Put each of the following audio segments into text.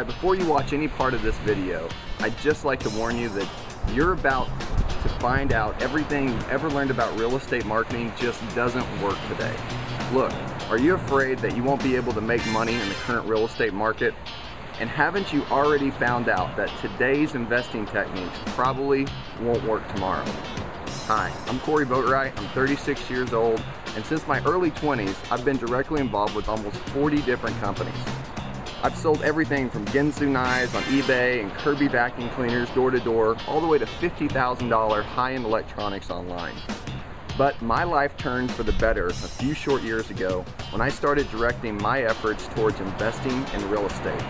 Alright, before you watch any part of this video, I'd just like to warn you that you're about to find out everything you've ever learned about real estate marketing just doesn't work today. Look, are you afraid that you won't be able to make money in the current real estate market? And haven't you already found out that today's investing techniques probably won't work tomorrow? Hi, I'm Cory Boatright, I'm 36 years old, and since my early 20s, I've been directly involved with almost 40 different companies. I've sold everything from Ginsu knives on eBay and Kirby vacuum cleaners door to door, all the way to $50,000 high-end electronics online. But my life turned for the better a few short years ago when I started directing my efforts towards investing in real estate.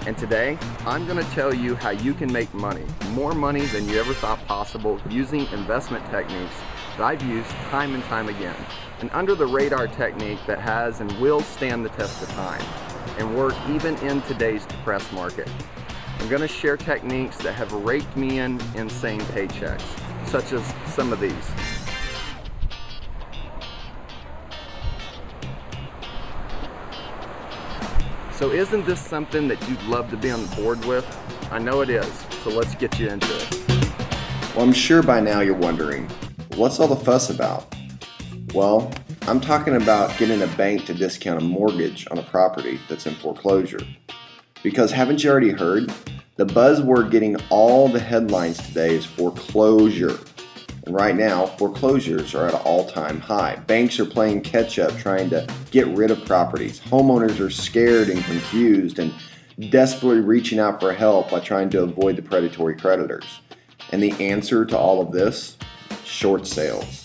And today, I'm going to tell you how you can make money, more money than you ever thought possible, using investment techniques that I've used time and time again. An under-the-radar technique that has and will stand the test of time and work even in today's depressed market. I'm going to share techniques that have raked me in insane paychecks, such as some of these. So isn't this something that you'd love to be on the board with? I know it is, so let's get you into it. Well, I'm sure by now you're wondering, what's all the fuss about? Well, I'm talking about getting a bank to discount a mortgage on a property that's in foreclosure. Because haven't you already heard? The buzzword getting all the headlines today is foreclosure. And right now, foreclosures are at an all-time high. Banks are playing catch-up trying to get rid of properties. Homeowners are scared and confused and desperately reaching out for help by trying to avoid the predatory creditors. And the answer to all of this? Short sales.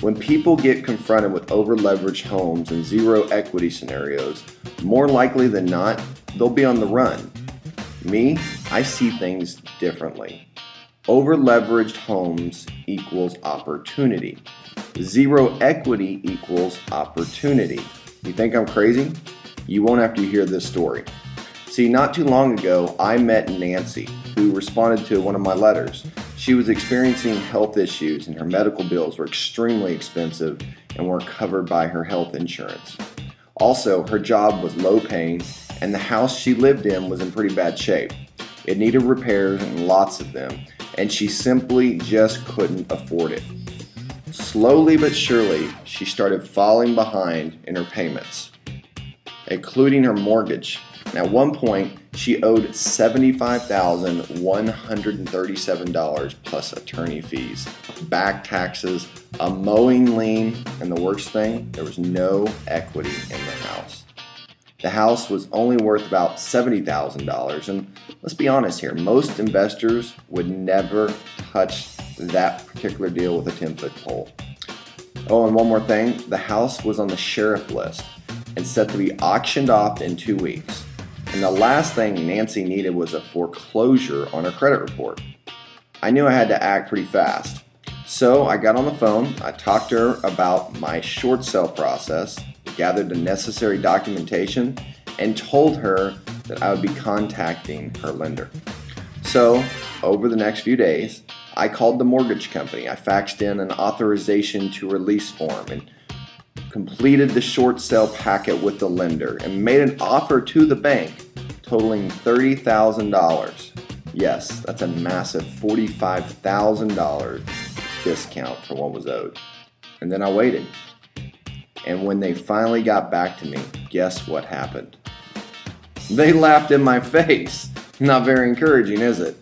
When people get confronted with over-leveraged homes and zero equity scenarios, more likely than not, they'll be on the run. Me, I see things differently. Over-leveraged homes equals opportunity. Zero equity equals opportunity. You think I'm crazy? You won't after you hear this story. See, not too long ago, I met Nancy, who responded to one of my letters. She was experiencing health issues and her medical bills were extremely expensive and weren't covered by her health insurance. Also, her job was low paying and the house she lived in was in pretty bad shape. It needed repairs and lots of them, and she simply just couldn't afford it. Slowly but surely, she started falling behind in her payments, including her mortgage. And at one point, she owed $75,137 plus attorney fees, back taxes, a mowing lien, and the worst thing, there was no equity in the house. The house was only worth about $70,000, and let's be honest here, most investors would never touch that particular deal with a 10-foot pole. Oh, and one more thing, the house was on the sheriff list and set to be auctioned off in 2 weeks. And the last thing Nancy needed was a foreclosure on her credit report. I knew I had to act pretty fast. So I got on the phone, I talked to her about my short sale process, gathered the necessary documentation, and told her that I would be contacting her lender. So, over the next few days, I called the mortgage company. I faxed in an authorization to release form and completed the short sale packet with the lender and made an offer to the bank totaling $30,000. Yes, that's a massive $45,000 discount for what was owed. And then I waited. And when they finally got back to me, guess what happened? They laughed in my face. Not very encouraging, is it?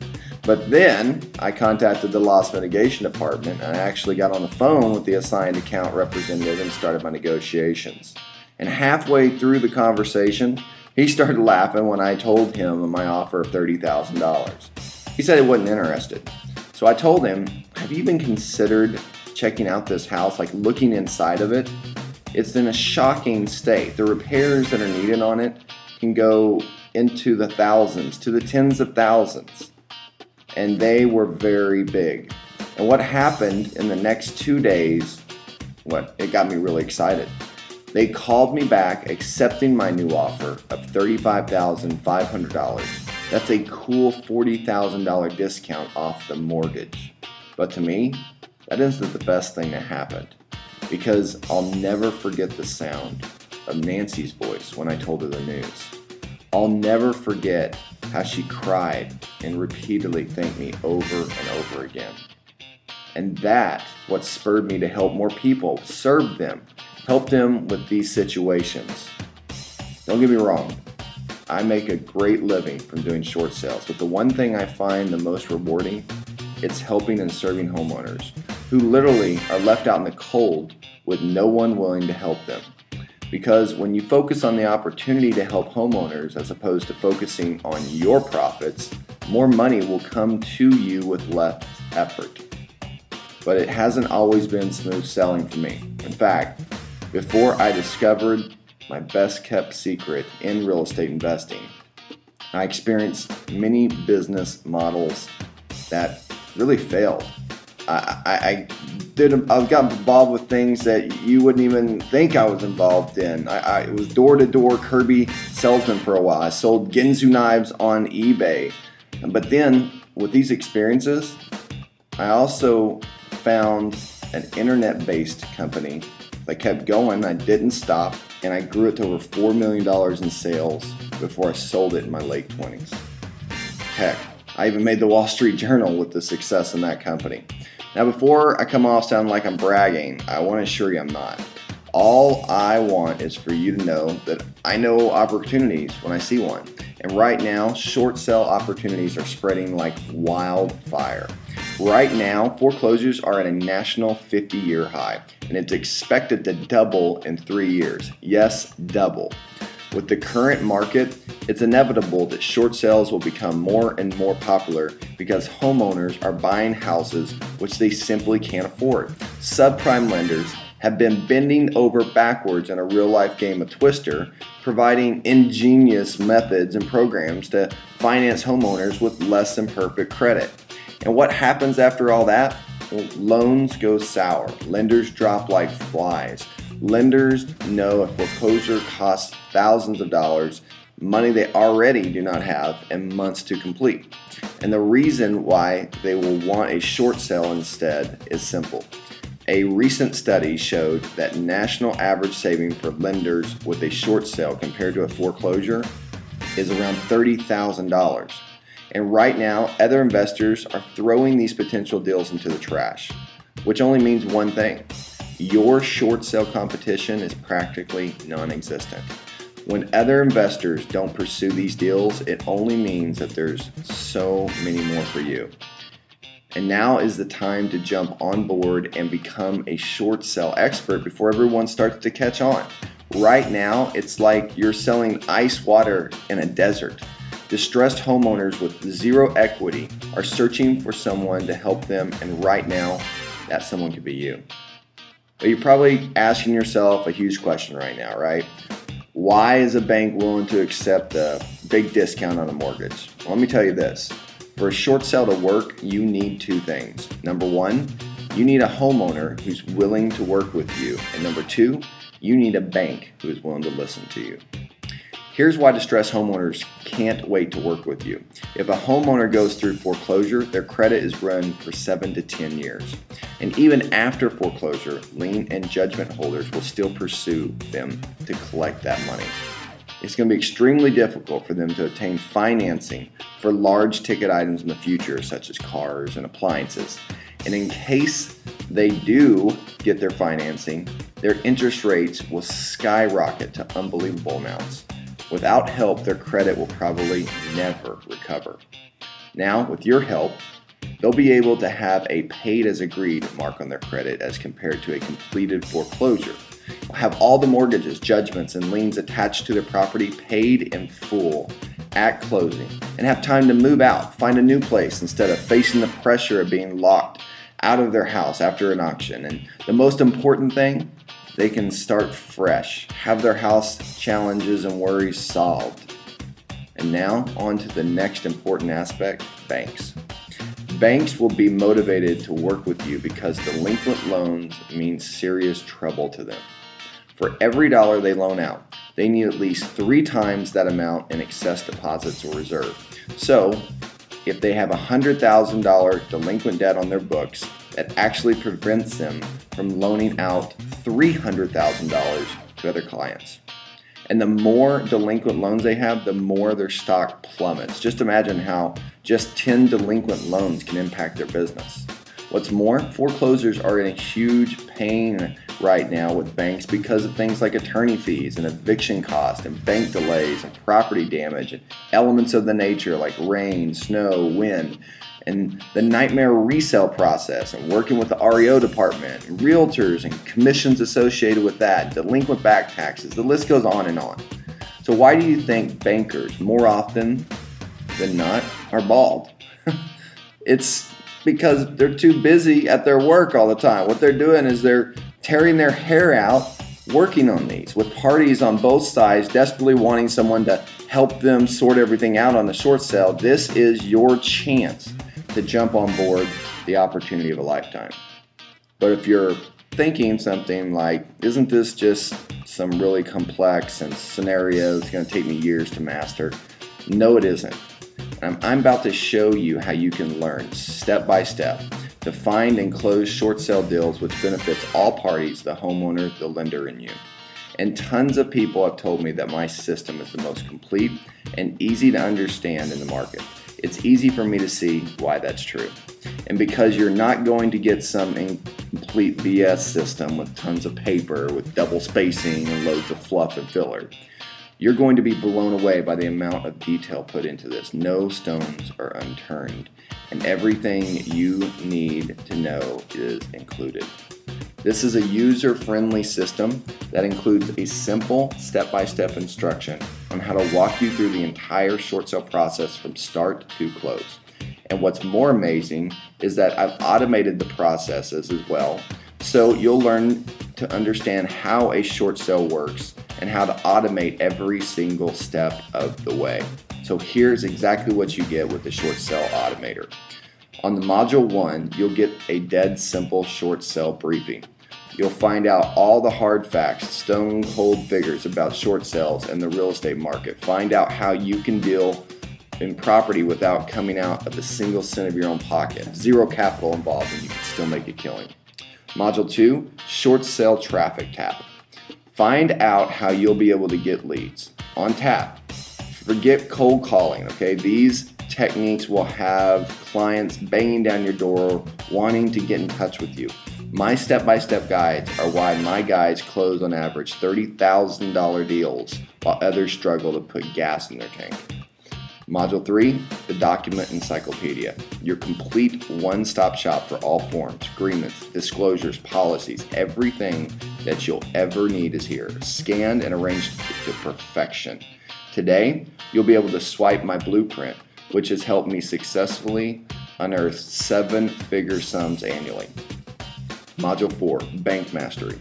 But then I contacted the loss mitigation department and I actually got on the phone with the assigned account representative and started my negotiations. And halfway through the conversation, he started laughing when I told him of my offer of $30,000. He said he wasn't interested. So I told him, have you even considered checking out this house, like looking inside of it? It's in a shocking state. The repairs that are needed on it can go into the thousands, to the tens of thousands. And they were very big. And what happened in the next 2 days, it got me really excited. They called me back accepting my new offer of $35,500. That's a cool $40,000 discount off the mortgage. But to me, that isn't the best thing that happened, because I'll never forget the sound of Nancy's voice when I told her the news. I'll never forget how she cried and repeatedly thanked me over and over again. And that's what spurred me to help more people, serve them, help them with these situations. Don't get me wrong, I make a great living from doing short sales, but the one thing I find the most rewarding, it's helping and serving homeowners who literally are left out in the cold with no one willing to help them. Because when you focus on the opportunity to help homeowners as opposed to focusing on your profits, more money will come to you with less effort. But it hasn't always been smooth sailing for me. In fact, before I discovered my best kept secret in real estate investing, I experienced many business models that really failed. I got involved with things that you wouldn't even think I was involved in. I was door-to-door Kirby salesman for a while. I sold Ginsu knives on eBay. But then, with these experiences, I also found an internet-based company that kept going. I didn't stop, and I grew it to over $4 million in sales before I sold it in my late 20s. Heck, I even made the Wall Street Journal with the success in that company. Now, before I come off sounding like I'm bragging, I want to assure you I'm not. All I want is for you to know that I know opportunities when I see one. And right now, short sale opportunities are spreading like wildfire. Right now, foreclosures are at a national 50-year high, and it's expected to double in 3 years. Yes, double. With the current market, it's inevitable that short sales will become more and more popular because homeowners are buying houses which they simply can't afford. Subprime lenders have been bending over backwards in a real-life game of Twister, providing ingenious methods and programs to finance homeowners with less than perfect credit. And what happens after all that? Well, loans go sour. Lenders drop like flies. Lenders know a foreclosure costs thousands of dollars, money they already do not have, and months to complete. And the reason why they will want a short sale instead is simple. A recent study showed that national average saving for lenders with a short sale compared to a foreclosure is around $30,000. And right now, other investors are throwing these potential deals into the trash, which only means one thing. Your short sale competition is practically non-existent. When other investors don't pursue these deals, it only means that there's so many more for you. And now is the time to jump on board and become a short sale expert before everyone starts to catch on. Right now, it's like you're selling ice water in a desert. Distressed homeowners with zero equity are searching for someone to help them, and right now, that someone could be you. But you're probably asking yourself a huge question right now, right? Why is a bank willing to accept a big discount on a mortgage? Well, let me tell you this. For a short sale to work, you need two things. Number one, you need a homeowner who's willing to work with you. And number two, you need a bank who is willing to listen to you. Here's why distressed homeowners can't wait to work with you. If a homeowner goes through foreclosure, their credit is run for 7 to 10 years. And even after foreclosure, lien and judgment holders will still pursue them to collect that money. It's going to be extremely difficult for them to obtain financing for large ticket items in the future, such as cars and appliances. And in case they do get their financing, their interest rates will skyrocket to unbelievable amounts. Without help, their credit will probably never recover. Now, with your help, they'll be able to have a paid as agreed mark on their credit as compared to a completed foreclosure. They'll have all the mortgages, judgments, and liens attached to their property paid in full at closing and have time to move out, find a new place instead of facing the pressure of being locked out of their house after an auction. And the most important thing, they can start fresh, have their house challenges and worries solved. And now, on to the next important aspect, banks. Banks will be motivated to work with you because delinquent loans mean serious trouble to them. For every dollar they loan out, they need at least 3 times that amount in excess deposits or reserve. So, if they have $100,000 delinquent debt on their books, that actually prevents them from loaning out $300,000 to other clients. And the more delinquent loans they have, the more their stock plummets. Just imagine how just 10 delinquent loans can impact their business. What's more, foreclosures are in a huge pain right now with banks because of things like attorney fees and eviction costs and bank delays and property damage and elements of the nature like rain, snow, wind, and the nightmare resale process and working with the REO department and realtors and commissions associated with that, delinquent back taxes, the list goes on and on. So why do you think bankers more often than not are bald? It's because they're too busy at their work all the time. What they're doing is they're tearing their hair out working on these, with parties on both sides desperately wanting someone to help them sort everything out on the short sale. This is your chance to jump on board the opportunity of a lifetime. But if you're thinking something like, isn't this just some really complex and scenarios going to take me years to master? No, it isn't. I'm about to show you how you can learn step by step to find and close short sale deals which benefits all parties, the homeowner, the lender, and you. And tons of people have told me that my system is the most complete and easy to understand in the market. It's easy for me to see why that's true. And because you're not going to get some incomplete BS system with tons of paper, with double spacing and loads of fluff and filler, you're going to be blown away by the amount of detail put into this. No stones are unturned, and everything you need to know is included. This is a user-friendly system that includes a simple step-by-step instruction on how to walk you through the entire short sale process from start to close. And what's more amazing is that I've automated the processes as well, so you'll learn to understand how a short sale works and how to automate every single step of the way. So here's exactly what you get with the Short Sale Automator. On the Module 1, you'll get a dead simple short sale briefing. You'll find out all the hard facts, stone cold figures about short sales and the real estate market. Find out how you can deal in property without coming out of a single cent of your own pocket. Zero capital involved, and you can still make a killing. Module 2, Short Sale Traffic Tap. Find out how you'll be able to get leads on tap. Forget cold calling, okay? These techniques will have clients banging down your door wanting to get in touch with you. My step-by-step guides are why my guys close on average $30,000 deals while others struggle to put gas in their tank. Module 3, the Document Encyclopedia. Your complete one-stop shop for all forms, agreements, disclosures, policies, everything that you'll ever need is here, scanned and arranged to perfection. Today, you'll be able to swipe my blueprint, which has helped me successfully unearth 7-figure sums annually. Module 4, Bank Mastery.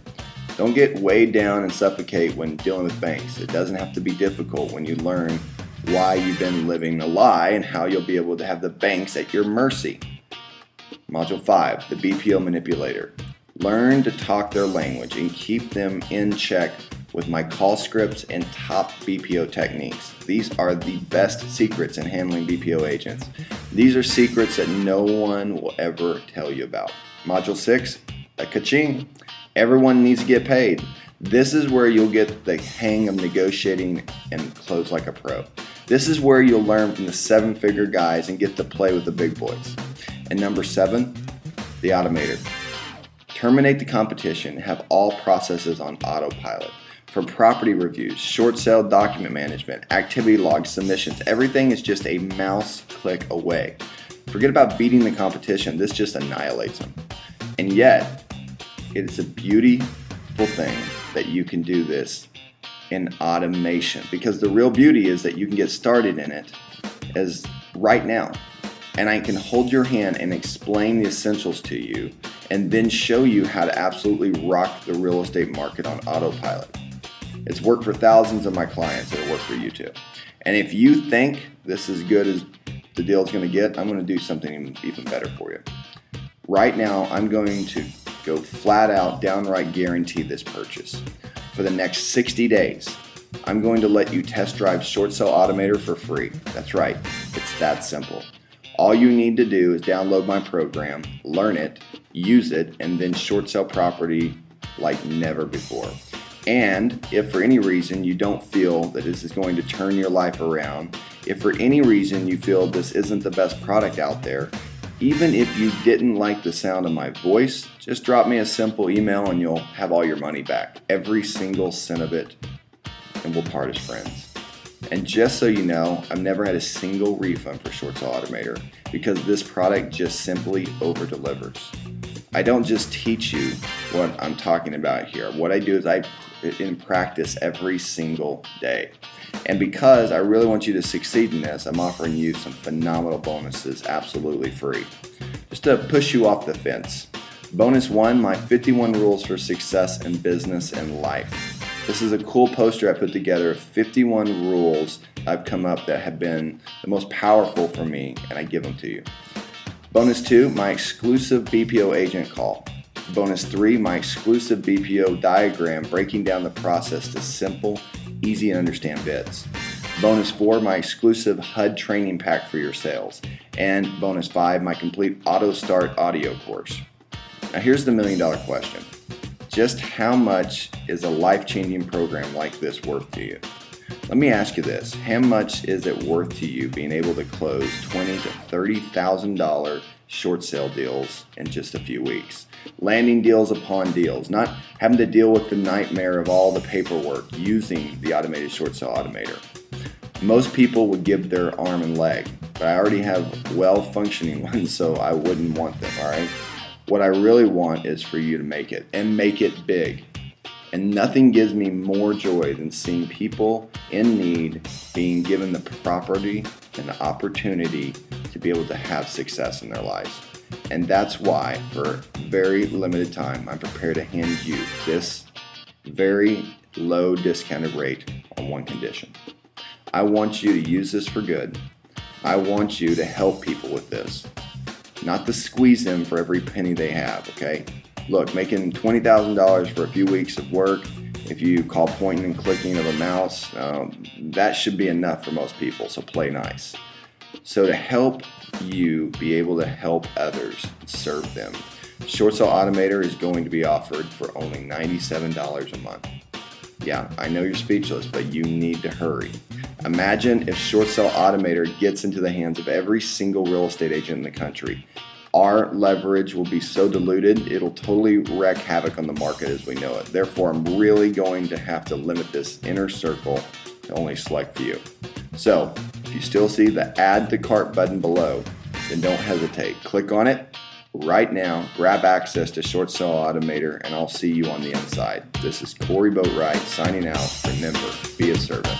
Don't get weighed down and suffocate when dealing with banks. It doesn't have to be difficult when you learn why you've been living a lie and how you'll be able to have the banks at your mercy. Module 5, the BPO Manipulator. Learn to talk their language and keep them in check with my call scripts and top BPO techniques. These are the best secrets in handling BPO agents. These are secrets that no one will ever tell you about. Module 6, the ka-ching. Everyone needs to get paid. This is where you'll get the hang of negotiating and close like a pro. This is where you'll learn from the 7-figure guys and get to play with the big boys. And number 7, the Automator. Terminate the competition and have all processes on autopilot. From property reviews, short sale document management, activity logs, submissions, everything is just a mouse click away. Forget about beating the competition, this just annihilates them. And yet, it is a beautiful thing that you can do this in automation, because the real beauty is that you can get started in it as right now, and I can hold your hand and explain the essentials to you and then show you how to absolutely rock the real estate market on autopilot. It's worked for thousands of my clients. It'll work for you too. And if you think this is good as the deal is going to get, I'm going to do something even better for you. Right now, I'm going to go flat out, downright guarantee this purchase. For the next 60 days, I'm going to let you test drive Short Sale Automator for free. That's right, it's that simple. All you need to do is download my program, learn it, use it, and then short sell property like never before. And if for any reason you don't feel that this is going to turn your life around, if for any reason you feel this isn't the best product out there, even if you didn't like the sound of my voice, just drop me a simple email and you'll have all your money back. Every single cent of it, and we'll part as friends. And just so you know, I've never had a single refund for Short Sale Automator because this product just simply over-delivers. I don't just teach you what I'm talking about here. What I do is I in practice every single day. And because I really want you to succeed in this, I'm offering you some phenomenal bonuses absolutely free. Just to push you off the fence. Bonus 1, my 51 rules for success in business and life. This is a cool poster I put together of 51 rules I've come up that have been the most powerful for me, and I give them to you. Bonus 2, my exclusive BPO agent call. Bonus 3, my exclusive BPO diagram breaking down the process to simple, easy to understand bits. Bonus 4, my exclusive HUD training pack for your sales. And bonus 5, my complete auto start audio course. Now here's the $1 million question. Just how much is a life-changing program like this worth to you? Let me ask you this. How much is it worth to you being able to close $20,000 to $30,000 short sale deals in just a few weeks? Landing deals upon deals, not having to deal with the nightmare of all the paperwork using the automated short sale automator. Most people would give their arm and leg, but I already have well-functioning ones, so I wouldn't want them, all right? What I really want is for you to make it, and make it big. And nothing gives me more joy than seeing people in need being given the property and the opportunity to be able to have success in their lives. And that's why, for very limited time, I'm prepared to hand you this very low discounted rate on one condition. I want you to use this for good. I want you to help people with this, not to squeeze them for every penny they have, okay? Look, making $20,000 for a few weeks of work, if you call pointing and clicking of a mouse, that should be enough for most people, so play nice. So to help you be able to help others and serve them, Short Sale Automator is going to be offered for only $97 a month. Yeah, I know you're speechless, but you need to hurry. Imagine if Short Sale Automator gets into the hands of every single real estate agent in the country. Our leverage will be so diluted, it'll totally wreak havoc on the market as we know it. Therefore, I'm really going to have to limit this inner circle to only select few. So, if you still see the add to cart button below, then don't hesitate. Click on it right now, grab access to Short Sale Automator, and I'll see you on the inside. This is Cory Boatright signing out. Remember, be a servant.